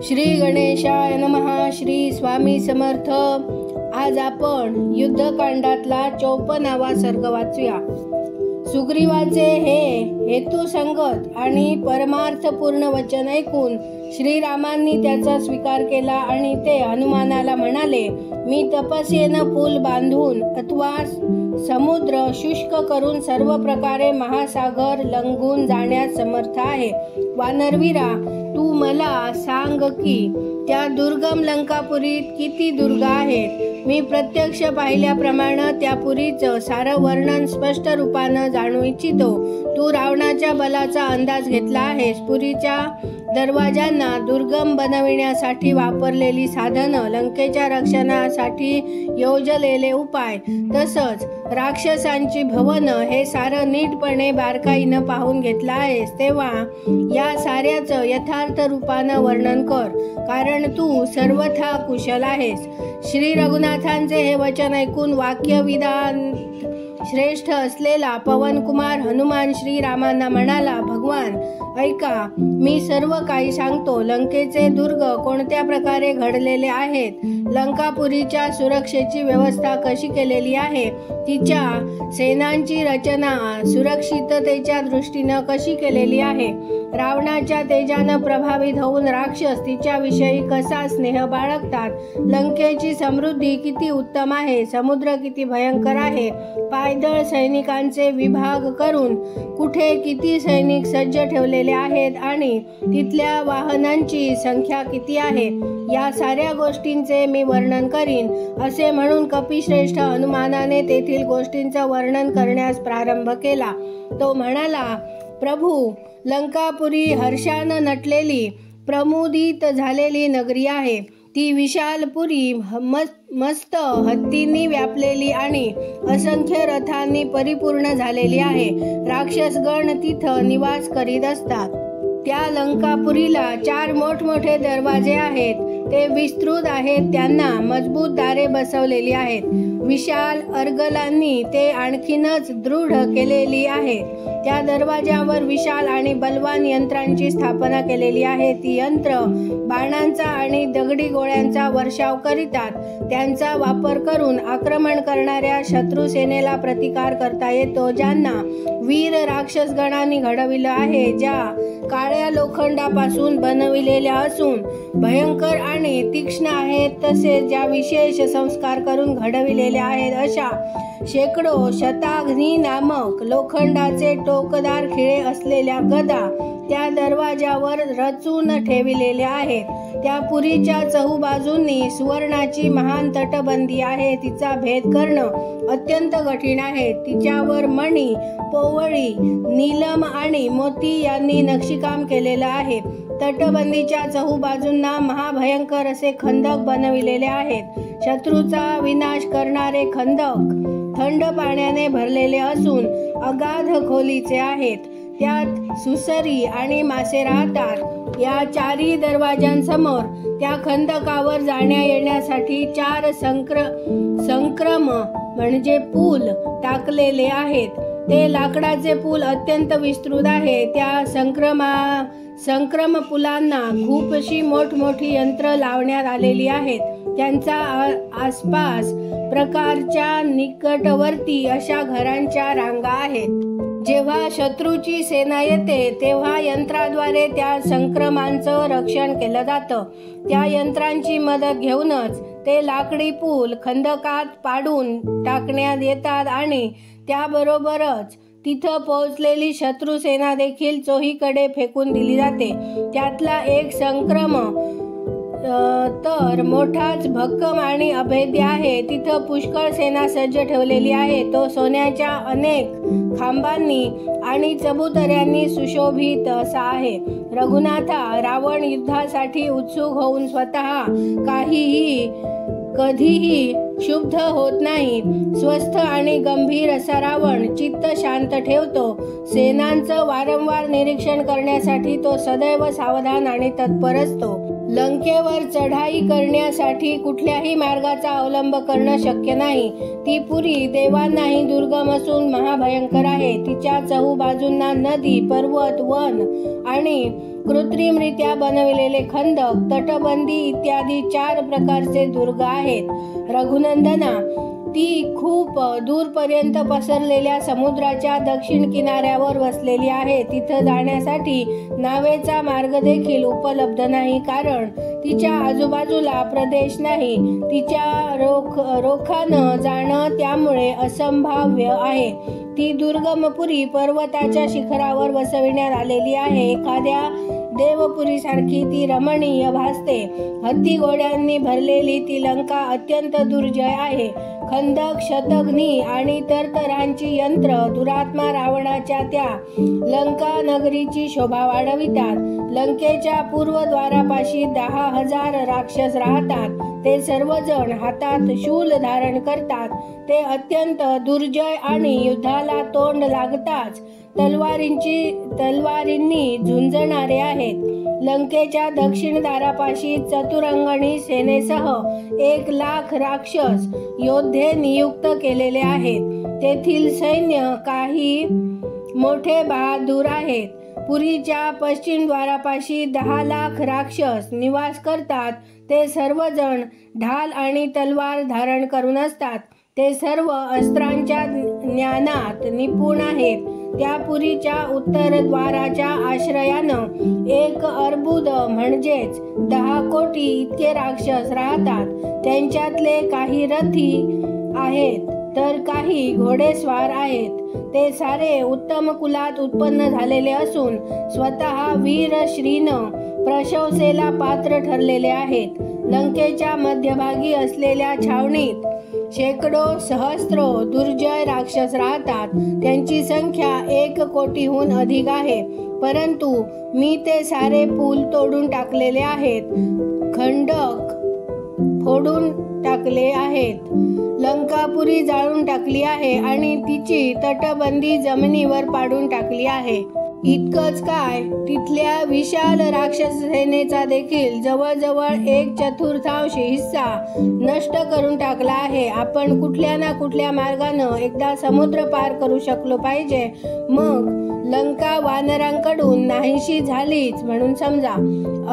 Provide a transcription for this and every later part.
श्री गणेशाय नमः. श्री स्वामी समर्थ. आज आपण युद्धकांडातला 54वा सर्ग वाचूया. सुग्रीवाचे हे हेतुसंगत आणि परमार्थपूर्ण वचन ऐकून श्रीरामांनी त्याचा स्वीकार केला आणि ते हनुमानाला म्हणाले, मी तपस्येनं पूल बांधून अथवा समुद्र शुष्क करून सर्व प्रकारे महासागर लंघून जाण्यास समर्थ आहे. वानरवीरा, तू मला सांग की त्या दुर्गम लंकापुरीत किती दुर्ग आहेत. मी प्रत्यक्ष पाहिल्याप्रमाणे त्या पुरीचं सारं वर्णन स्पष्ट रूपानं जाणू इच्छितो. तू रावणाच्या बलाचा अंदाज घेतला आहेस. पुरीच्या दरवाजांना दुर्गम बनविण्यासाठी वापरलेली साधनं, लंकेच्या रक्षणासाठी योजलेले उपाय, तसंच राक्षसांची भवनं, हे सारं नीटपणे बारकाईनं पाहून घेतलं आहेस. तेव्हा या साऱ्याचं यथार्थ रूपानं वर्णन कर, कारण तू सर्वथा कुशल आहेस. श्री रघुनाथांचे हे वचन ऐकून वाक्यविधान श्रेष्ठ असलेला पवनकुमार हनुमान श्रीरामांना म्हणाला, भगवान ऐका, मी सर्व काही सांगतो. लंकेचे दुर्ग कोणत्या प्रकारे घडलेले आहेत, लंकापुरीच्या सुरक्षेची व्यवस्था कशी केलेली आहे, तिच्या सेनांची रचना सुरक्षिततेच्या दृष्टीनं कशी केलेली आहे, रावणाच्या तेजानं प्रभावित होऊन राक्षस तिच्याविषयी कसा स्नेह बाळगतात, लंकेची समृद्धी किती उत्तम आहे, समुद्र किती भयंकर आहे, पायदळ सैनिकांचे विभाग करून कुठे किती सैनिक सज्ज ठेवलेले आहेत आणि तिथल्या वाहनांची संख्या किती आहे, या साऱ्या गोष्टींचे मी वर्णन करीन. असे म्हणून कपिश्रेष्ठ हनुमानाने तेथील गोष्टींचं वर्णन करण्यास प्रारंभ केला. तो म्हणाला, प्रभू, लंकापुरी हर्षानं नटलेली प्रमुदित झालेली नगरी आहे. ती विशाल पुरी मस्त हत्तींनी व्यापलेली आणि असंख्य रथांनी परिपूर्ण झालेली आहे. राक्षसगण तिथं निवास करीत असतात. त्या लंकापुरीला 4 मोठमोठे दरवाजे आहेत. ते विस्तृत आहेत. त्यांना मजबूत दारे बसवलेली आहेत. विशाल अर्गलांनी ते आणखीनच दृढ केलेली आहे. त्या दरवाज्यावर विशाल आणि बलवान यंत्रांची स्थापना केलेली आहे. ती यंत्र बाणांचा आणि दगडी गोळ्यांचा वर्षाव करीतात. त्यांचा वापर करून आक्रमण करणाऱ्या शत्रू सेनेला प्रतिकार करता येतो, ज्यांना वीर राक्षसगणांनी घडविलं आहे, ज्या काळ्या लोखंडापासून बनविलेल्या असून भयंकर आणि तीक्ष्ण आहेत, तसेच ज्या विशेष संस्कार करून घडविलेल्या आहेत, अशा शेकडो शताग्नी नामक लोखंडाचे टोकदार खिळे असलेल्या गदा त्या दरवाजावर रचून ठेविलेल्या आहेत. त्या पुरीच्या चहूबाजूंनी सुवर्णाची महान तटबंदी आहे. तिचा भेद करणं अत्यंत कठीण आहे. तिच्यावर मणी, पोवळी, नीलम आणि मोती यांनी नक्षीकाम केलेलं आहे. तटबंदीच्या चहूबाजूंना महाभयंकर असे खंदक बनविलेले आहेत. शत्रूचा विनाश करणारे खंदक थंड पाण्याने भरलेले असून अगाध खोलीचे आहेत. त्यात सुसरी आणि मासे राहतात. या 4 दरवाजांसमोर त्या खंदकावर जाण्या येण्यासाठी 4 संक्रम म्हणजे पूल टाकलेले आहेत. ते लाकडाचे पूल अत्यंत विस्तृत आहे. त्या संक्रम पुलांना खूपशी मोठमोठी यंत्र लावण्यात आलेली आहेत. त्यांचा आसपास प्रकारच्या निकटवर्ती अशा घरांच्या रांगा आहेत. जेव्हा शत्रूची सेना येते तेव्हा यंत्राद्वारे त्या संक्रमांचं रक्षण केलं जातं. त्या यंत्रांची मदत घेऊनच ते लाकडी पूल खंदकात पाडून टाकण्यात येतात आणि त्याबरोबरच तिथं पोहोचलेली शत्रू सेना देखील चोहीकडे फेकून दिली जाते. त्यातला एक संक्रम तर मोठाच भक्कम आणि अभेद्य आहे. तिथं पुष्कळ सेना सज्ज ठेवलेली आहे. तो सोन्याच्या अनेक खांबांनी आणि चबुतऱ्यांनी सुशोभित असा आहे. रघुनाथा, रावण युद्धासाठी उत्सुक होऊन स्वतः कधीही क्षुब्ध होत नाही. स्वस्थ आणि गंभीर असा रावण चित्त शांत ठेवतो. सेनांचं वारंवार निरीक्षण करण्यासाठी तो सदैव सावधान आणि तत्पर असतो. लंकेवर चढाई करण्यासाठी कुठल्याही मार्गाचा अवलंब करणं शक्य नाही. ती पुरी देवांनाही दुर्गम असून महाभयंकर आहे. तिच्या चहूबाजूंना नदी, पर्वत, वन आणि कृत्रिमरित्या बनविलेले खंदक, तटबंदी इत्यादी 4 प्रकारचे दुर्ग आहेत. रघुनंदना, ती खूप दूरपर्यंत पसरलेल्या समुद्राच्या दक्षिण किनाऱ्यावर वसलेली आहे. तिथं जाण्यासाठी नावेचा मार्ग देखील उपलब्ध नाही, कारण तिच्या आजूबाजूला प्रदेश नाही. तिच्या रोखानं जाणं त्यामुळे असंभाव्य आहे. ती दुर्गमपुरी पर्वताच्या शिखरावर वसविण्यात आलेली आहे. एखाद्या देवपुरीसारखी ती रमणीय भासते. हत्ती घोड्यांनी भरलेली ती लंका अत्यंत दुर्जय आहे. खंदक, शतघ्नी आणि तरतरांची यंत्र दुरात्मा रावणाच्या त्या लंका नगरीची शोभा वाढवितात. लंकेच्या पूर्वद्वारापाशी 10,000 राक्षस राहतात. ते सर्वजण हातात शूल धारण करतात. ते अत्यंत दुर्जय आणि युद्धाला तोंड लागताच तलवारींनी झुंजणारे आहेत. लंकेच्या दक्षिण दारापाशी चतुरंगणी सेनेसह 1,00,000 राक्षस योद्धे नियुक्त केलेले आहेत. तेथील सैन्य काही मोठे बहादूर आहेत. पुरीच्या पश्चिम द्वारापाशी 10,00,000 राक्षस निवास करतात. ते सर्वजण ढाल आणि तलवार धारण करून असतात. ते सर्व अस्त्रांच्या ज्ञानात निपुण आहेत. त्या पुरीच्या उत्तर द्वाराच्या आश्रयानं 1 अर्बुद म्हणजेच 10 कोटी इतके राक्षस राहतात. त्यांच्यातले काही रथी आहेत तर काही घोडेस्वार आहेत. ते सारे उत्तम कुलात उत्पन्न झालेले असून स्वतः वीरश्रीनं प्रशंसेला पात्र ठरलेले आहेत. लंकेच्या मध्यभागी असलेल्या छावणीत शेकडो सहस्रो दुर्जय राक्षस राहतात. त्यांची संख्या 1 कोटीहून अधिक आहे. परंतु मी ते सारे पूल तोडून टाकलेले आहेत. खंडक फोडून टाकले आहेत. लंकापुरी जाळून टाकली आहे आणि तिची तटबंदी जमिनीवर पाडून टाकली आहे. इतकंच काय, तिथल्या विशाल राक्षस सेनेचा देखील जवळजवळ 1/4 हिस्सा नष्ट करून टाकला आहे. आपण कुठल्या ना कुठल्या मार्गानं एकदा समुद्र पार करू शकलो पाहिजे. मग लंका वानरांकडून नाहीशी झालीच म्हणून समजा.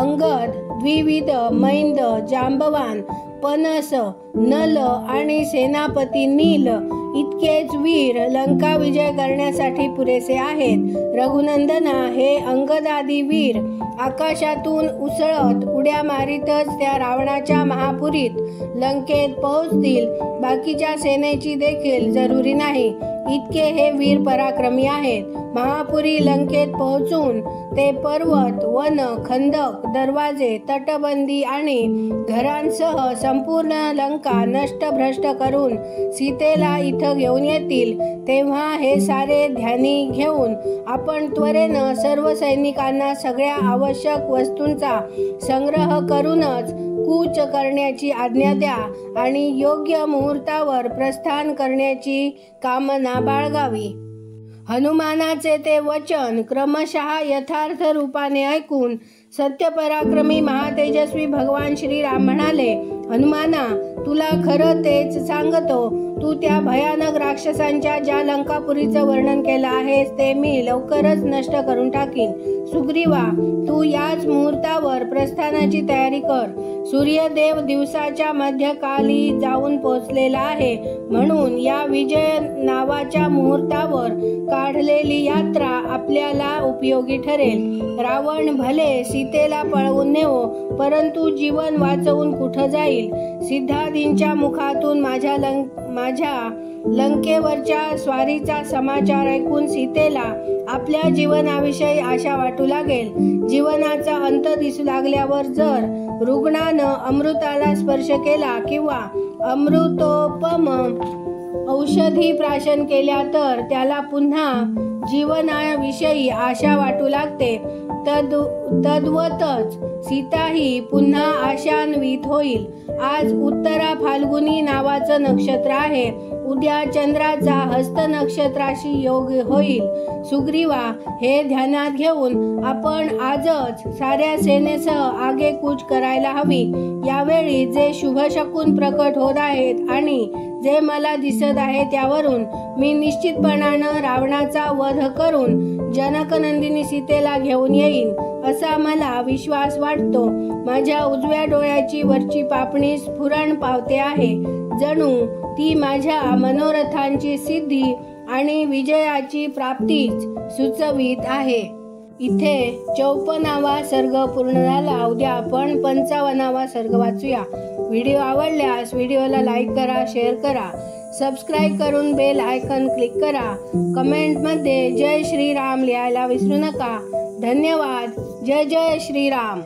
अंगद, द्विविद, मैंद, जांबवान, पनस, नल आणि सेनापती नील इतकेच वीर लंका विजय करण्यासाठी पुरेसे आहेत. रघुनंदना, हे अंगदादी वीर आकाशातून उसळत उड्या मारीतच त्या रावणाच्या महापुरीत लंकेत पोहोचतील. बाकीच्या सेनेची देखील जरुरी नाही. इतके हे वीर पराक्रमी आहेत. महापुरी लंकेत पोहोचून ते पर्वत, वन, खंदक, दरवाजे, तटबंदी आणि घरांसह संपूर्ण लंका नष्टभ्रष्ट करून सीतेला इथं घेऊन येतील. तेव्हा हे सारे ध्यानी घेऊन आपण त्वरेनं सर्व सैनिकांना सगळ्या आवश्यक वस्तूंचा संग्रह करूनच कूच करण्याची आज्ञा द्या आणि योग्य मुहूर्तावर प्रस्थान करण्याची कामना बाळगावी. हनुमानाचे ते वचन क्रमशः यथार्थ रूपाने ऐकून सत्यपराक्रमी महातेजस्वी भगवान श्रीराम म्हणाले, हनुमाना, तुला खरं तेच सांगतो. तू त्या भयानक राक्षसांच्या ज्या लंकापुरीचं वर्णन केलं आहेस ते मी लवकरच नष्ट करून टाकीन. सुग्रीवा, तू याच मुहूर्तावर प्रस्थानाची तयारी कर. सूर्यदेव दिवसाच्या मध्यकाली जाऊन पोहोचलेला आहे, म्हणून या विजय नावाच्या मुहूर्तावर काढलेली यात्रा आपल्याला उपयोगी ठरेल. रावण भले सीतेला पळवून नेवो, परंतु जीवन वाचवून कुठं जाईल? सिद्धादींच्या मुखातून माझ्या लंकेवरच्या स्वारीचा समाचार ऐकून सीतेला आपल्या जीवनाविषयी आशा वाटू लागेल. जीवनाचा अंत दिसू लागल्यावर जर रुग्णानं अमृताला स्पर्श केला किंवा अमृतोपम औषधी प्राशन केल्या तर त्याला पुन्हा जीवनाविषयी आशा वाटू लागते. तद्वतच सीताही पुन्हा आशान्वित होईल. आज उत्तरा फाल्गुनी नावाचं नक्षत्र आहे. उद्या चंद्राचा हस्त नक्षत्राशी योग होईल. सुग्रीवा, हे ध्यानात घेऊन आपण आजच साऱ्या सेनेसह आगेकूच करायला हवी. यावेळी जे शुभ शकून प्रकट होत आहेत आणि जे मला दिसत आहे त्यावरून मी निश्चितपणानं रावणाचा वध करून जनकनंदिनी सीतेला घेऊन येईन असा मला विश्वास वाटतो. माझ्या उजव्या डोळ्याची वरची पापणी स्फुरण पावते आहे. जणू ती माझ्या मनोरथांची सिद्धी आणि विजयाची प्राप्तीच सुचवित आहे. इथे 54वा सर्ग पूर्ण झाला. उद्या आपण 55वा सर्ग वाचूया. व्हिडिओ आवडल्यास व्हिडिओला लाईक करा, शेअर करा, सबस्क्राईब करून बेल आयकॉन क्लिक करा. कमेंटमध्ये जय श्रीराम लिहायला विसरू नका. धन्यवाद. जय जय श्रीराम.